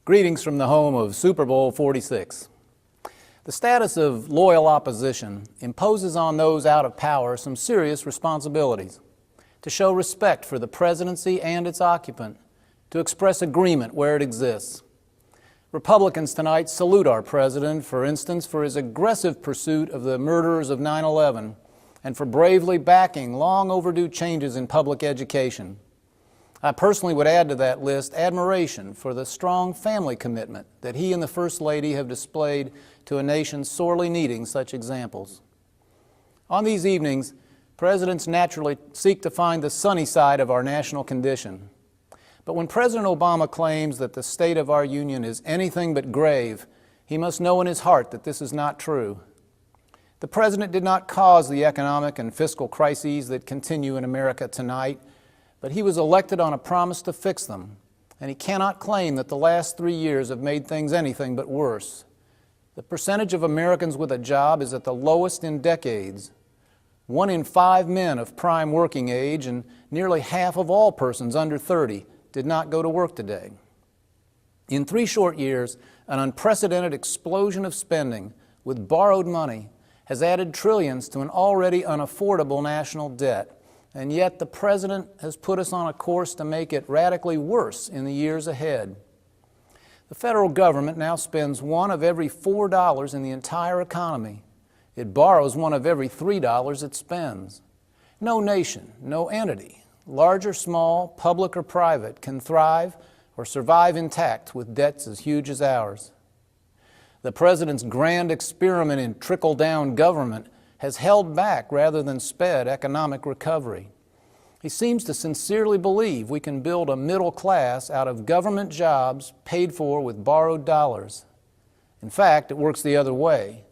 Greetings from the home of Super Bowl 46. The status of loyal opposition imposes on those out of power some serious responsibilities: to show respect for the presidency and its occupant, to express agreement where it exists. Republicans tonight salute our president, for instance, for his aggressive pursuit of the murderers of 9/11 and for bravely backing long overdue changes in public education. I personally would add to that list admiration for the strong family commitment that he and the First Lady have displayed to a nation sorely needing such examples. On these evenings, presidents naturally seek to find the sunny side of our national condition. But when President Obama claims that the state of our union is anything but grave, he must know in his heart that this is not true. The president did not cause the economic and fiscal crises that continue in America tonight, but he was elected on a promise to fix them, and he cannot claim that the last 3 years have made things anything but worse. The percentage of Americans with a job is at the lowest in decades. 1 in 5 men of prime working age and nearly half of all persons under 30 did not go to work today. In 3 short years, an unprecedented explosion of spending with borrowed money has added trillions to an already unaffordable national debt. And yet the president has put us on a course to make it radically worse in the years ahead. The federal government now spends $1 of every $4 in the entire economy. It borrows $1 of every $3 it spends. No nation, no entity, large or small, public or private, can thrive or survive intact with debts as huge as ours. The president's grand experiment in trickle-down government has held back rather than sped economic recovery. He seems to sincerely believe we can build a middle class out of government jobs paid for with borrowed dollars. In fact, it works the other way.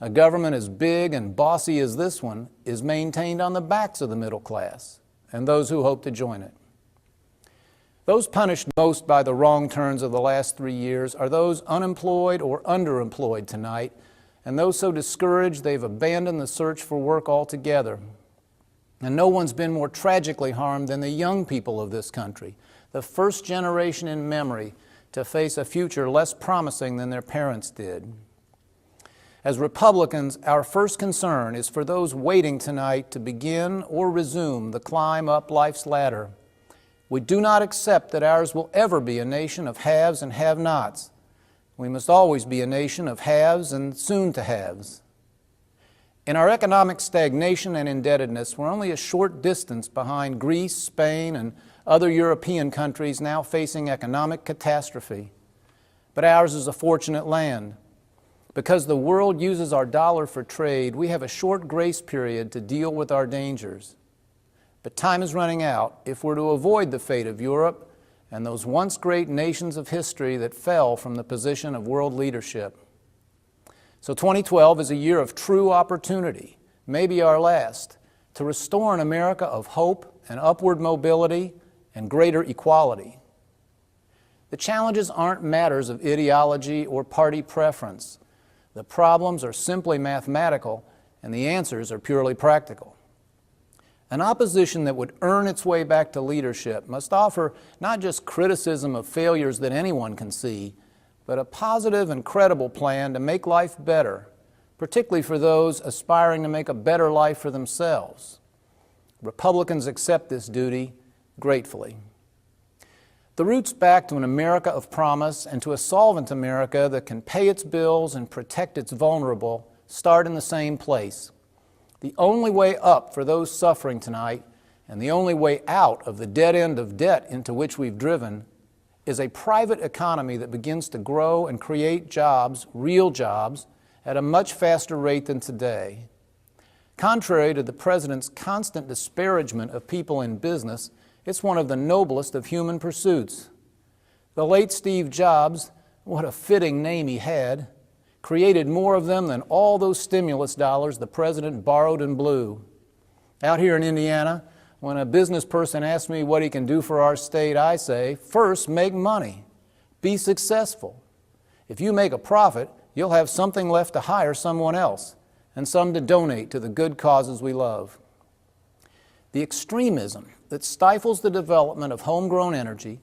A government as big and bossy as this one is maintained on the backs of the middle class and those who hope to join it. Those punished most by the wrong turns of the last 3 years are those unemployed or underemployed tonight, and those so discouraged they've abandoned the search for work altogether. And no one's been more tragically harmed than the young people of this country, the first generation in memory to face a future less promising than their parents did. As Republicans, our first concern is for those waiting tonight to begin or resume the climb up life's ladder. We do not accept that ours will ever be a nation of haves and have-nots. We must always be a nation of haves and soon-to-haves. In our economic stagnation and indebtedness, we're only a short distance behind Greece, Spain, and other European countries now facing economic catastrophe. But ours is a fortunate land. Because the world uses our dollar for trade, we have a short grace period to deal with our dangers. But time is running out if we're to avoid the fate of Europe and those once great nations of history that fell from the position of world leadership. So 2012 is a year of true opportunity, maybe our last, to restore an America of hope and upward mobility and greater equality. The challenges aren't matters of ideology or party preference. The problems are simply mathematical, and the answers are purely practical. An opposition that would earn its way back to leadership must offer not just criticism of failures that anyone can see, but a positive and credible plan to make life better, particularly for those aspiring to make a better life for themselves. Republicans accept this duty gratefully. The roots back to an America of promise and to a solvent America that can pay its bills and protect its vulnerable start in the same place. The only way up for those suffering tonight, and the only way out of the dead end of debt into which we've driven, is a private economy that begins to grow and create jobs, real jobs, at a much faster rate than today. Contrary to the president's constant disparagement of people in business, it's one of the noblest of human pursuits. The late Steve Jobs, what a fitting name he had, created more of them than all those stimulus dollars the president borrowed and blew. Out here in Indiana, when a business person asks me what he can do for our state, I say, first, make money. Be successful. If you make a profit, you'll have something left to hire someone else and some to donate to the good causes we love. The extremism that stifles the development of homegrown energy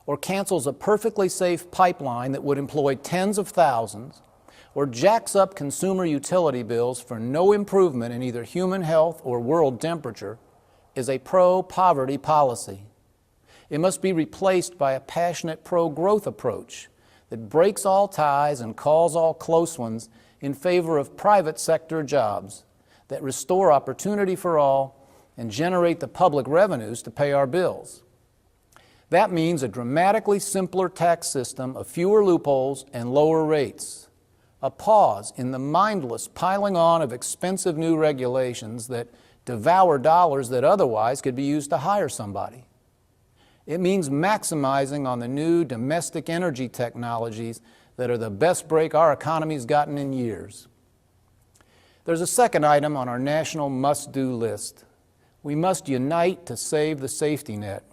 or cancels a perfectly safe pipeline that would employ tens of thousands, or jacks up consumer utility bills for no improvement in either human health or world temperature, is a pro-poverty policy. It must be replaced by a passionate pro-growth approach that breaks all ties and calls all close ones in favor of private sector jobs that restore opportunity for all and generate the public revenues to pay our bills. That means a dramatically simpler tax system of fewer loopholes and lower rates, a pause in the mindless piling on of expensive new regulations that devour dollars that otherwise could be used to hire somebody. It means maximizing on the new domestic energy technologies that are the best break our economy's gotten in years. There's a second item on our national must-do list. We must unite to save the safety net.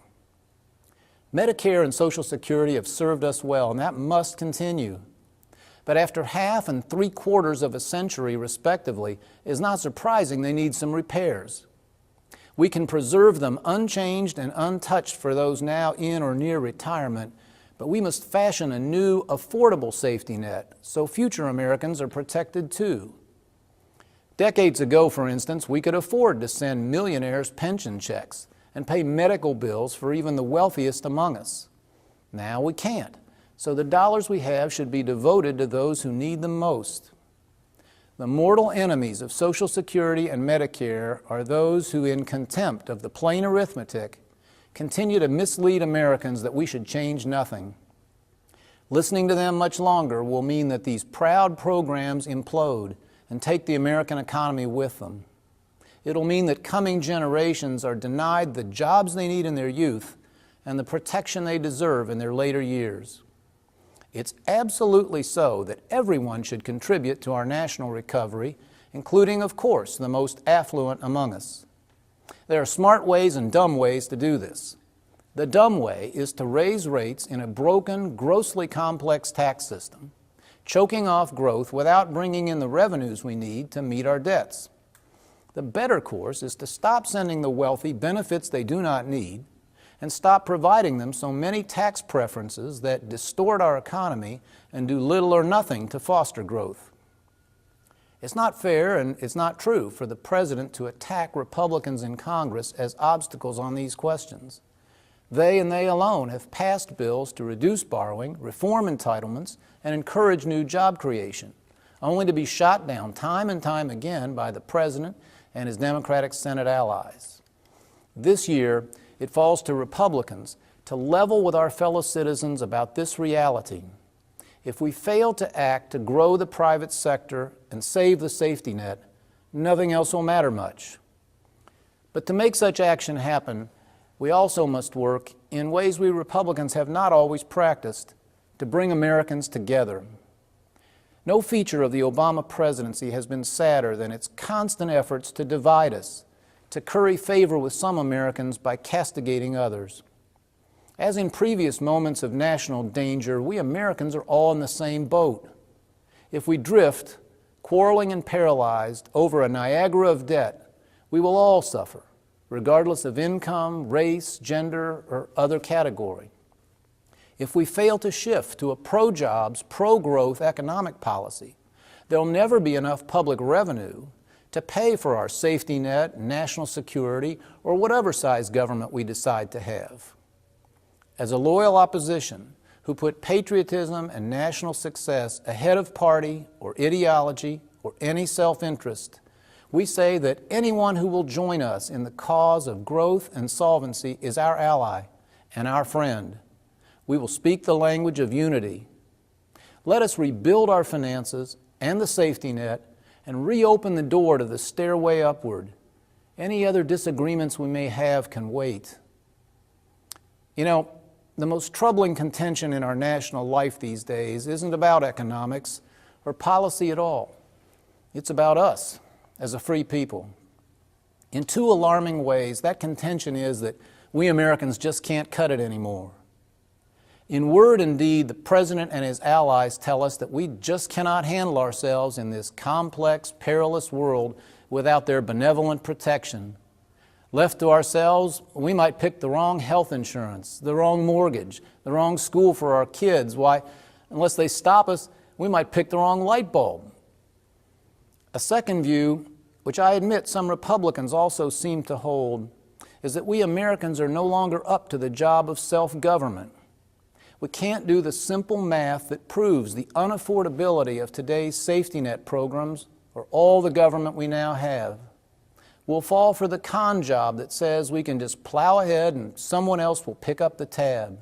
Medicare and Social Security have served us well, and that must continue. But after half and 3/4 of a century, respectively, it's not surprising they need some repairs. We can preserve them unchanged and untouched for those now in or near retirement, but we must fashion a new, affordable safety net so future Americans are protected too. Decades ago, for instance, we could afford to send millionaires pension checks and pay medical bills for even the wealthiest among us. Now we can't, so the dollars we have should be devoted to those who need them most. The mortal enemies of Social Security and Medicare are those who, in contempt of the plain arithmetic, continue to mislead Americans that we should change nothing. Listening to them much longer will mean that these proud programs implode and take the American economy with them. It'll mean that coming generations are denied the jobs they need in their youth and the protection they deserve in their later years. It's absolutely so that everyone should contribute to our national recovery, including, of course, the most affluent among us. There are smart ways and dumb ways to do this. The dumb way is to raise rates in a broken, grossly complex tax system, choking off growth without bringing in the revenues we need to meet our debts. The better course is to stop sending the wealthy benefits they do not need and stop providing them so many tax preferences that distort our economy and do little or nothing to foster growth. It's not fair and it's not true for the President to attack Republicans in Congress as obstacles on these questions. They and they alone have passed bills to reduce borrowing, reform entitlements, and encourage new job creation, only to be shot down time and time again by the President and his Democratic Senate allies. This year, it falls to Republicans to level with our fellow citizens about this reality. If we fail to act to grow the private sector and save the safety net, nothing else will matter much. But to make such action happen, we also must work in ways we Republicans have not always practiced to bring Americans together. No feature of the Obama presidency has been sadder than its constant efforts to divide us, to curry favor with some Americans by castigating others. As in previous moments of national danger, we Americans are all in the same boat. If we drift, quarreling and paralyzed, over a Niagara of debt, we will all suffer, regardless of income, race, gender, or other category. If we fail to shift to a pro-jobs, pro-growth economic policy, there'll never be enough public revenue to pay for our safety net, national security, or whatever size government we decide to have. As a loyal opposition who put patriotism and national success ahead of party or ideology or any self-interest, we say that anyone who will join us in the cause of growth and solvency is our ally and our friend. We will speak the language of unity. Let us rebuild our finances and the safety net and reopen the door to the stairway upward. Any other disagreements we may have can wait. You know, the most troubling contention in our national life these days isn't about economics or policy at all. It's about us as a free people. In two alarming ways, that contention is that we Americans just can't cut it anymore. In word and deed, the President and his allies tell us that we just cannot handle ourselves in this complex, perilous world without their benevolent protection. Left to ourselves, we might pick the wrong health insurance, the wrong mortgage, the wrong school for our kids. Why, unless they stop us, we might pick the wrong light bulb. A second view, which I admit some Republicans also seem to hold, is that we Americans are no longer up to the job of self-government. We can't do the simple math that proves the unaffordability of today's safety net programs or all the government we now have. We'll fall for the con job that says we can just plow ahead and someone else will pick up the tab.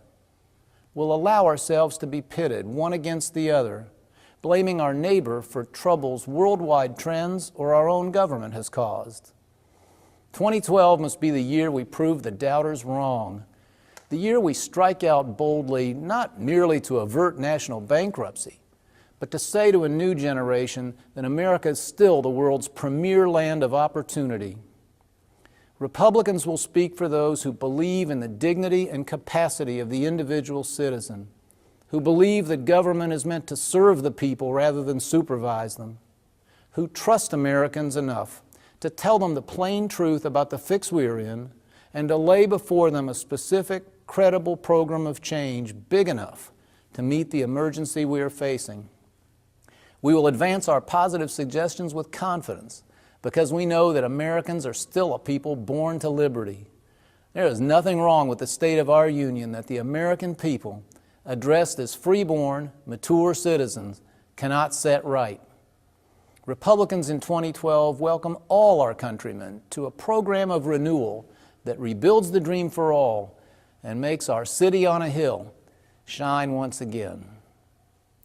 We'll allow ourselves to be pitted, one against the other, blaming our neighbor for troubles worldwide trends or our own government has caused. 2012 must be the year we prove the doubters wrong. The year we strike out boldly, not merely to avert national bankruptcy, but to say to a new generation that America is still the world's premier land of opportunity. Republicans will speak for those who believe in the dignity and capacity of the individual citizen, who believe that government is meant to serve the people rather than supervise them, who trust Americans enough to tell them the plain truth about the fix we are in and to lay before them a specific, credible program of change big enough to meet the emergency we are facing. We will advance our positive suggestions with confidence because we know that Americans are still a people born to liberty. There is nothing wrong with the state of our union that the American people, addressed as freeborn, mature citizens, cannot set right. Republicans in 2012 welcome all our countrymen to a program of renewal that rebuilds the dream for all and makes our city on a hill shine once again.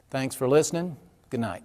Thanks for listening. Good night.